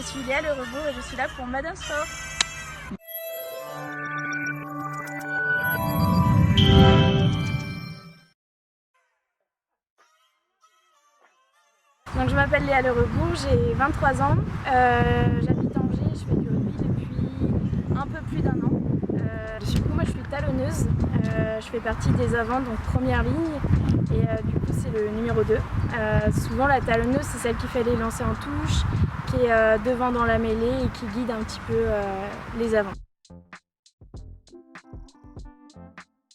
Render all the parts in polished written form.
suis Léa Le Rebourg et je suis là pour Madame Sport. Donc je m'appelle Léa Le Rebourg, j'ai 23 ans, j'habite à Angers, je fais du rugby depuis un peu plus d'un an. Du coup moi je suis talonneuse, je fais partie des avants, donc première ligne, et du coup c'est le numéro 2. Souvent la talonneuse c'est celle qui fait les lancers en touche, qui est devant dans la mêlée et qui guide un petit peu les avants.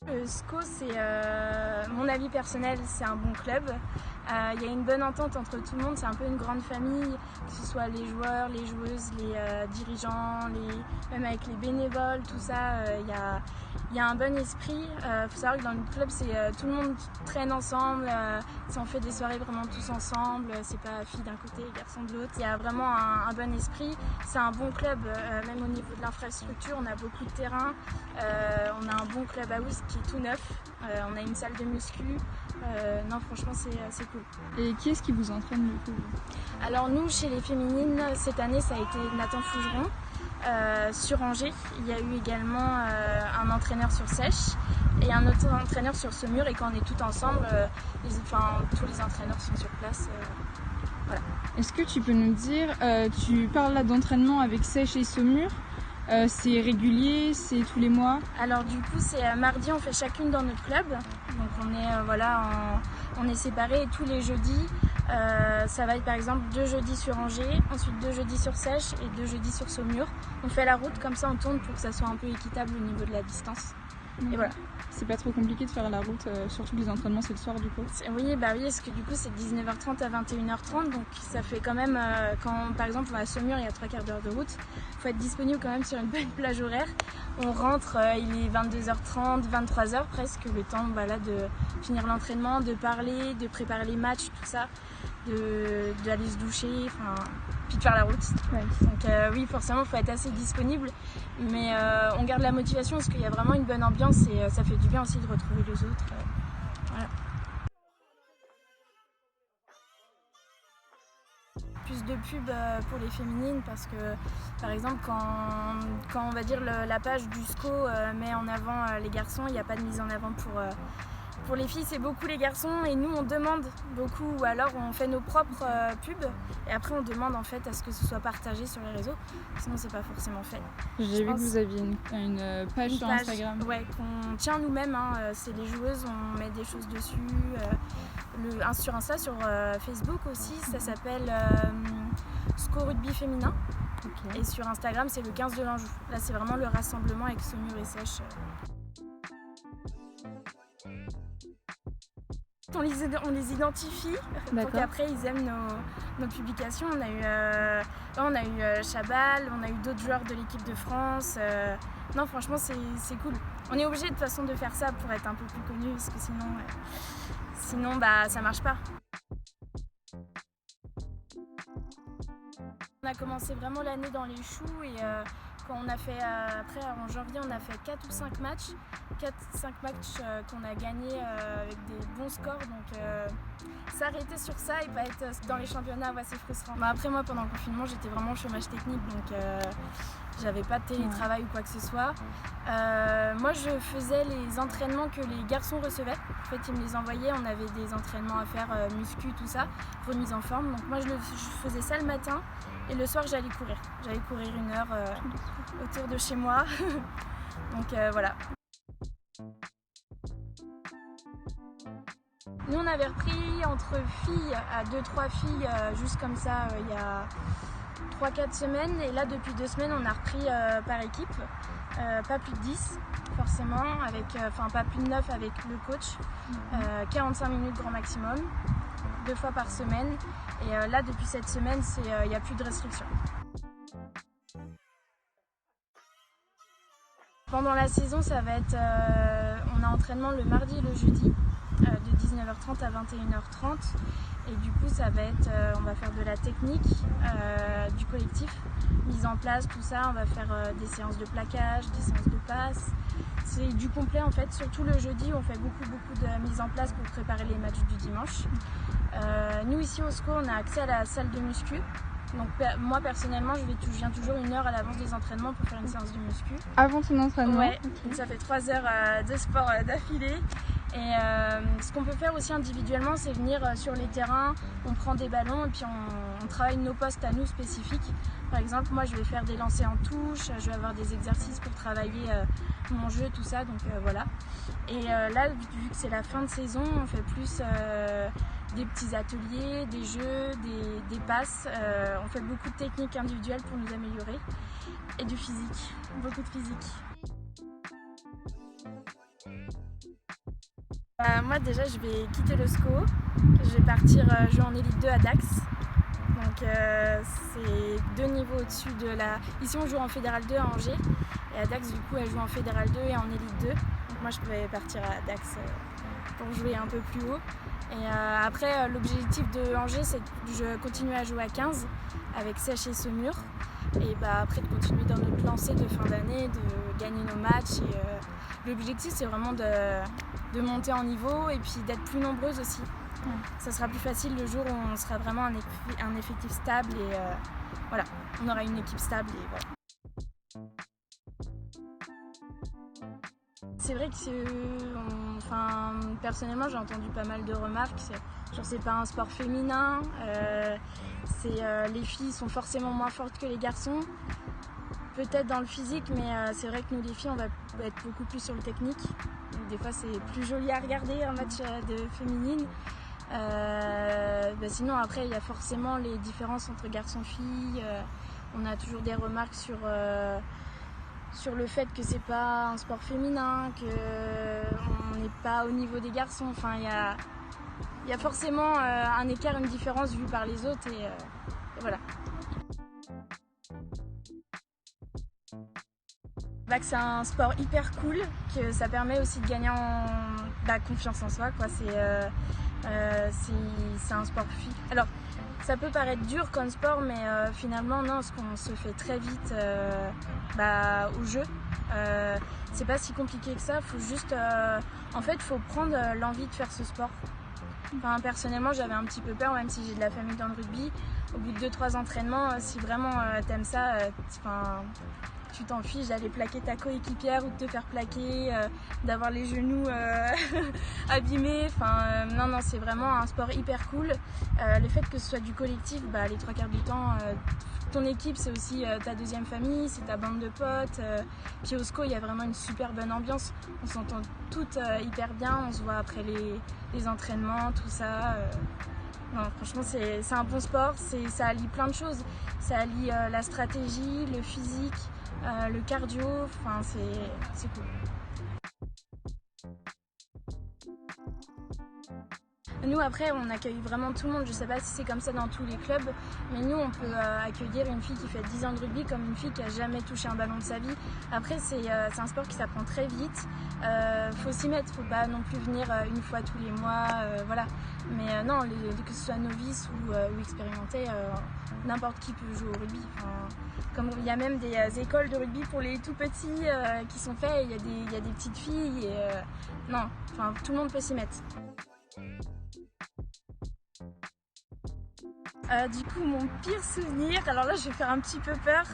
Le SCO, c'est mon avis personnel, c'est un bon club. Il y a une bonne entente entre tout le monde, c'est un peu une grande famille, que ce soit les joueurs, les joueuses, les dirigeants, même avec les bénévoles, tout ça, il y a un bon esprit. Faut savoir que dans le club, c'est tout le monde traîne ensemble, on fait des soirées vraiment tous ensemble, c'est pas filles d'un côté et garçons de l'autre. Il y a vraiment un bon esprit, c'est un bon club, même au niveau de l'infrastructure, on a beaucoup de terrain, on a un bon club house qui est tout neuf, on a une salle de muscu. Non, franchement, c'est cool. Et qui est-ce qui vous entraîne du coup? Alors nous, chez les féminines, cette année, ça a été Nathan Fougeron. Sur Angers, il y a eu également un entraîneur sur Sèche et un autre entraîneur sur Saumur. Et quand on est tout ensemble, tous les entraîneurs sont sur place. Voilà. Est-ce que tu peux nous dire, tu parles là d'entraînement avec Sèche et Saumur, c'est régulier, c'est tous les mois? Alors du coup c'est mardi, on fait chacune dans notre club, donc on est on est séparés et tous les jeudis ça va être par exemple 2 jeudis sur Angers, ensuite 2 jeudis sur Sèche et 2 jeudis sur Saumur. On fait la route, comme ça on tourne pour que ça soit un peu équitable au niveau de la distance. Et voilà. C'est pas trop compliqué de faire la route, surtout que les entraînements c'est le soir du coup? Oui, parce que du coup c'est de 19h30 à 21h30, donc ça fait quand même, quand par exemple on va à Saumur, il y a 3/4 d'heure de route, il faut être disponible quand même sur une bonne plage horaire. On rentre, il est 22h30, 23h presque, le temps de finir l'entraînement, de parler, de préparer les matchs, tout ça, d'aller se doucher, puis de faire la route. Ouais. Donc oui, forcément il faut être assez disponible, mais on garde la motivation parce qu'il y a vraiment une bonne ambiance et ça fait du bien aussi de retrouver les autres. Voilà. Plus de pub pour les féminines parce que par exemple quand on va dire la page du SCO met en avant les garçons, il n'y a pas de mise en avant pour les filles, c'est beaucoup les garçons et nous on demande beaucoup, ou alors on fait nos propres pubs et après on demande en fait à ce que ce soit partagé sur les réseaux, sinon c'est pas forcément fait. J'ai vu que vous aviez une page sur Instagram. Ouais, qu'on tient nous-mêmes, c'est les joueuses, on met des choses dessus, sur Insta, sur Facebook aussi, ça s'appelle SCO Rugby Féminin. Okay. Et sur Instagram c'est le 15 de l'Anjou, là c'est vraiment le rassemblement avec Saumur et Sèche. On les identifie pour qu'après ils aiment nos publications. On a eu Chabal, on a eu d'autres joueurs de l'équipe de France. Non, franchement, c'est cool. On est obligé de toute façon de faire ça pour être un peu plus connu parce que sinon ça marche pas. On a commencé vraiment l'année dans les choux et quand on a fait, après en janvier, on a fait 4 ou 5 matchs. 4-5 matchs qu'on a gagnés avec des bons scores, donc s'arrêter sur ça et pas être dans les championnats, c'est frustrant. Après moi pendant le confinement j'étais vraiment au chômage technique, donc j'avais pas de télétravail ou quoi que ce soit. Moi je faisais les entraînements que les garçons recevaient, en fait ils me les envoyaient, on avait des entraînements à faire, muscu, tout ça, remise en forme, donc moi je faisais ça le matin et le soir j'allais courir 1 heure autour de chez moi, donc voilà. Nous on avait repris entre filles à 2-3 filles juste comme ça il y a 3-4 semaines et là depuis 2 semaines on a repris par équipe, pas plus de 10 forcément, pas plus de 9 avec le coach, 45 minutes grand maximum, 2 fois par semaine et là depuis cette semaine il n'y a plus de restrictions. Pendant la saison ça va être, on a entraînement le mardi et le jeudi de 19h30 à 21h30 et du coup ça va être, on va faire de la technique, du collectif, mise en place, tout ça, on va faire des séances de plaquage, des séances de passe, c'est du complet en fait, surtout le jeudi on fait beaucoup de mise en place pour préparer les matchs du dimanche. Nous ici au SCO on a accès à la salle de muscu, Donc moi personnellement, je viens toujours 1 heure à l'avance des entraînements pour faire une séance de muscu. Avant ton entraînement? Ouais, ça fait 3 heures de sport d'affilée. Et ce qu'on peut faire aussi individuellement, c'est venir sur les terrains, on prend des ballons et puis on travaille nos postes à nous spécifiques. Par exemple, moi je vais faire des lancers en touche, je vais avoir des exercices pour travailler mon jeu, tout ça, donc voilà. Et là, vu que c'est la fin de saison, on fait plus des petits ateliers, des jeux, des passes. On fait beaucoup de techniques individuelles pour nous améliorer et du physique, beaucoup de physique. Moi déjà je vais quitter le SCO, je vais partir jouer en élite 2 à Dax. Donc c'est 2 niveaux au-dessus de la... Ici on joue en fédéral 2 à Angers et à Dax du coup elle joue en fédéral 2 et en élite 2. Donc moi je vais partir à Dax pour jouer un peu plus haut. Et après l'objectif de Angers c'est que je continue à jouer à 15 avec Sèche et Saumur. Et après de continuer dans notre lancée de fin d'année, de gagner nos matchs. Et l'objectif c'est vraiment de monter en niveau et puis d'être plus nombreuses aussi. Ça sera plus facile le jour où on sera vraiment un effectif stable et voilà, on aura une équipe stable et voilà. C'est vrai que personnellement j'ai entendu pas mal de remarques, c'est pas un sport féminin, les filles sont forcément moins fortes que les garçons, peut-être dans le physique, mais c'est vrai que nous les filles on va être beaucoup plus sur le technique. Des fois c'est plus joli à regarder un match de féminine. Sinon après il y a forcément les différences entre garçons-filles, on a toujours des remarques sur le fait que c'est pas un sport féminin, qu'on n'est pas au niveau des garçons, enfin il y a forcément un écart, une différence vue par les autres et voilà. C'est un sport hyper cool, que ça permet aussi de gagner en confiance en soi, quoi. C'est un sport alors ça peut paraître dur comme sport, mais finalement non, parce qu'on se fait très vite au jeu. C'est pas si compliqué que ça, faut juste en fait faut prendre l'envie de faire ce sport. Enfin, personnellement j'avais un petit peu peur, même si j'ai de la famille dans le rugby. Au bout de 2-3 entraînements, si vraiment t'aimes ça, tu t'en fiches d'aller plaquer ta coéquipière ou de te faire plaquer, d'avoir les genoux abîmés. Non, c'est vraiment un sport hyper cool. Le fait que ce soit du collectif, les 3/4 du temps, ton équipe c'est aussi ta deuxième famille, c'est ta bande de potes. Puis au SCO il y a vraiment une super bonne ambiance, on s'entend toutes hyper bien, on se voit après les entraînements, tout ça. Non, franchement c'est un bon sport, ça allie plein de choses, ça allie la stratégie, le physique, le cardio, c'est cool. Nous après on accueille vraiment tout le monde, je sais pas si c'est comme ça dans tous les clubs, mais nous on peut accueillir une fille qui fait 10 ans de rugby comme une fille qui a jamais touché un ballon de sa vie. Après c'est un sport qui s'apprend très vite, faut s'y mettre, faut pas non plus venir une fois tous les mois, voilà. Mais non, que ce soit novice ou expérimenté, n'importe qui peut jouer au rugby. Comme il y a même des écoles de rugby pour les tout petits qui sont faits, il y a des petites filles et tout le monde peut s'y mettre. Du coup mon pire souvenir, alors là je vais faire un petit peu peur,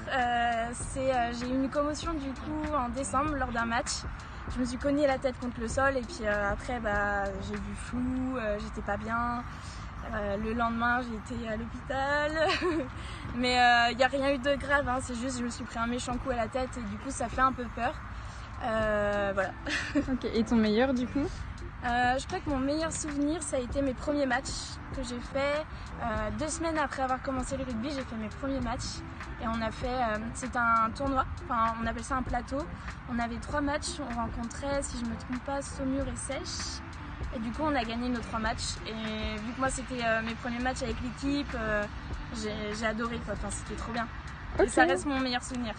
j'ai eu une commotion du coup en décembre lors d'un match. Je me suis cognée la tête contre le sol et puis après j'ai vu flou, j'étais pas bien. Le lendemain j'étais à l'hôpital, mais il n'y a rien eu de grave, hein, c'est juste je me suis pris un méchant coup à la tête et du coup ça fait un peu peur. Voilà. Ok, et ton meilleur du coup? Je crois que mon meilleur souvenir ça a été mes premiers matchs que j'ai fait. 2 semaines après avoir commencé le rugby, j'ai fait mes premiers matchs et on a fait, c'était un tournoi, on appelle ça un plateau. On avait 3 matchs, on rencontrait, si je me trompe pas, Saumur et Sèche. Et du coup on a gagné nos 3 matchs et vu que moi c'était mes premiers matchs avec l'équipe, j'ai adoré quoi, c'était trop bien. Okay. Et ça reste mon meilleur souvenir.